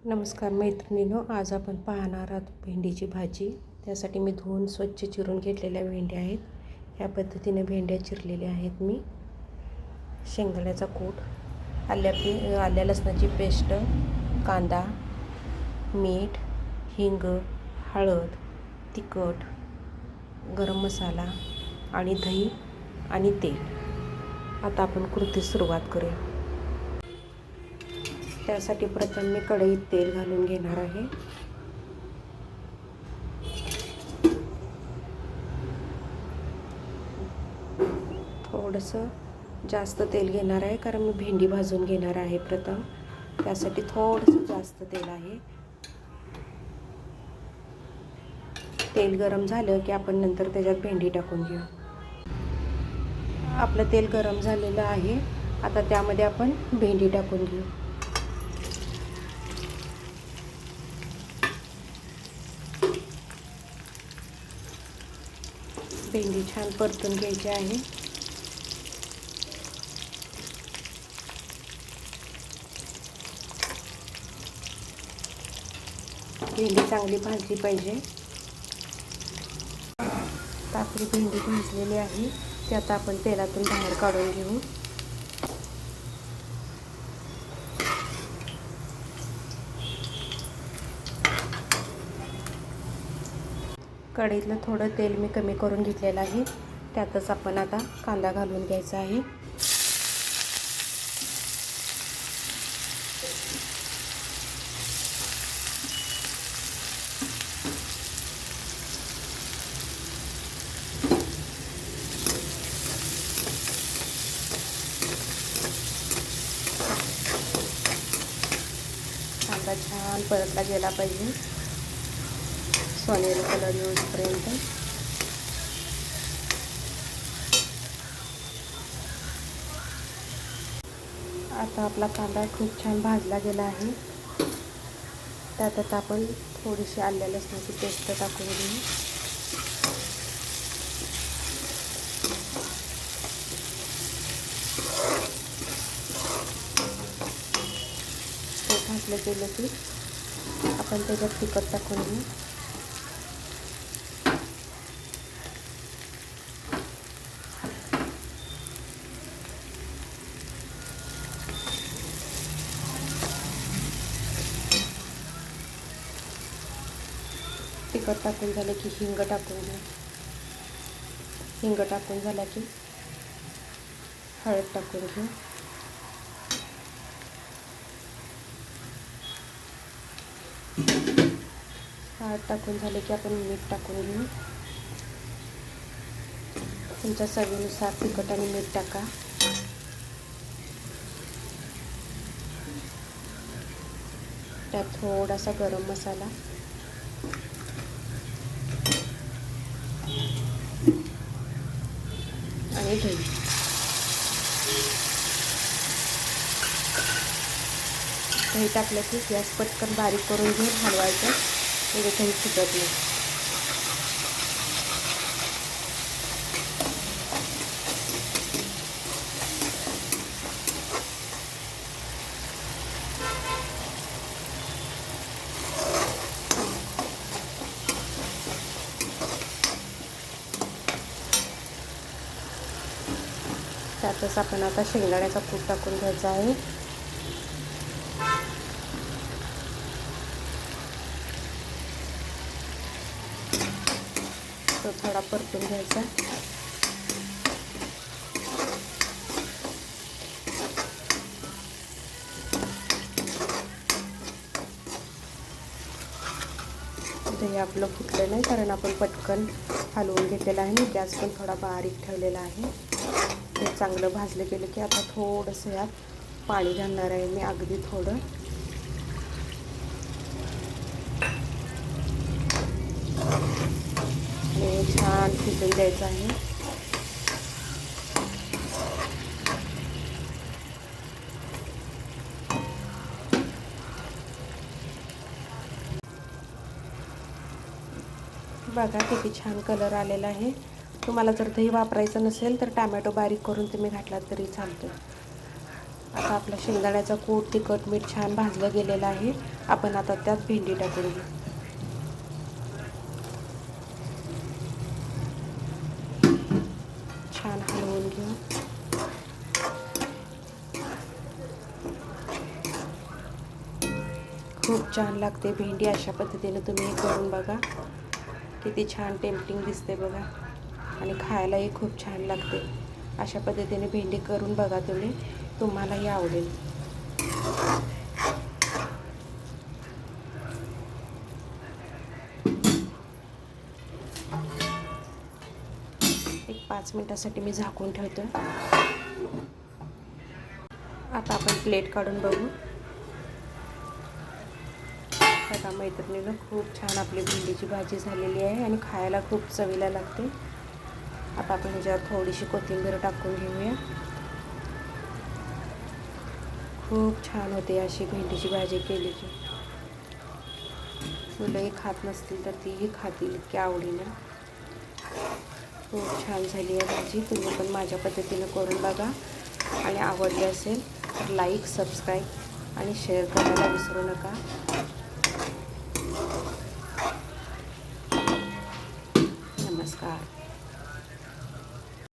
नमस्कार मैत्रिणींनो, आज आपण पाहणार आहोत भेंडीची भाजी। त्यासाठी मी धुवून स्वच्छ चिरून घेतलेल्या भेंड्या आहेत। ह्या पद्धतीने भेंड्या चिरलेल्या आहेत मी। शेंगदाण्याचा कूट, आल्या लसणाची पेस्ट, कांदा, मीठ, हिंग, हळद, तिखट, गरम मसाला आणि दही आणि तेल। आता आपण कृतीस सुरुवात करूया। त्यासाठी प्रथम मी कढईत तेल घालून घेणार आहे। थोडंसं जास्त तेल घेणार आहे कारण मी भेंडी भाजून घेणार आहे प्रथम, त्यासाठी थोडंसं जास्त तेल आहे। तेल गरम झालं की आपण नंतर त्याच्यात भेंडी टाकून घेऊ। आपलं तेल गरम झालेलं आहे। आता त्यामध्ये आपण भेंडी टाकून घेऊ। भेंडी छान परतून घ्यायची आहे। भेंडी चांगली भाजली पाहिजे। आपली भेंडी भाजलेली आहे, ती आता आपण तेलातून बाहेर काढून घेऊ। कढईतलं थोडं तेल मी कमी करून घेतलेलं आहे। त्यातच आपण आता कांदा घालून घ्यायचा आहे। कांदा छान परतला गेला पाहिजे, सोनेरी कलर येऊपर्यंत। आता आपला कांदा खूप छान भाजला गेला आहे। त्यात आता आपण थोडीशी आल्या लसणाची पेस्ट टाकून घेऊ। ते भाजलं गेलं की आपण त्याच्यात तिखट टाकून घेऊ। तिखट टाकून झाले की हिंग टाकून घेऊ। हिंग टाकून झाला की हळद टाकून घेऊ। हळद टाकून झाले की आपण मीठ टाकून घेऊ। तुमच्या चवीनुसार तिखट आणि मीठ टाका। त्यात थोडासा गरम मसाला आणि दही। दही टाकलं की गॅस पटकन बारीक करून घेऊन हलवायचं, म्हणजे दही सुटत नाही। त्यातच आपण आता शेंगदाण्याचा कूट टाकून घ्यायचा आहे। तो थोडा परतून घ्यायचा। दही आपलं फुटलं नाही कारण आपण पटकन हलवून घेतलेलं आहे। गॅस पण थोडा बारीक ठेवलेला आहे। ते चांगलं भाजलं गेलं की आता थोडंसं यात पाणी घालणार आहे मी, अगदी थोडं। हे छान शिजून द्यायचं आहे। बघा किती छान कलर आलेला आहे। तुम्हाला जर दही वापरायचं नसेल तर टोमॅटो बारीक करून तुम्ही घातलात तरी चालतं। आता आपला शेंगदाण्याचा कूट, तिखट, मीठ छान भाजलं गेलेलं आहे। आपण आता त्यात भेंडी टाकून घेऊ. छान हलवून घेऊ. खूप छान लागते भेंडी. अशा पद्धतीने तुम्ही करून बघा. किती छान टेम्पटिंग दिसते बघा आणि खायलाही खूप छान लागते. अशा पद्धतीने भेंडी करून बघा तुम्ही, तुम्हालाही आवडेल. एक 5 मिनिटासाठी मी झाकून ठेवतो. आता आपण प्लेट काढून बघू. आता मैत्रिणीनं खूप छान आपली भेंडीची भाजी झालेली आहे आणि खायला खूप चवीला लागते. आता आपण ह्याच्यावर थोडीशी कोथिंबीर टाकून घेऊया. खूप छान होते अशी भेंडीची भाजी केली की. मुलंही खात नसतील तर तीही खातील इतक्या आवडीनं. खूप छान झाली आहे भाजी. तुम्ही पण माझ्या पद्धतीनं करून बघा आणि आवडली असेल तर लाईक, सबस्क्राईब आणि शेअर करायला विसरू नका.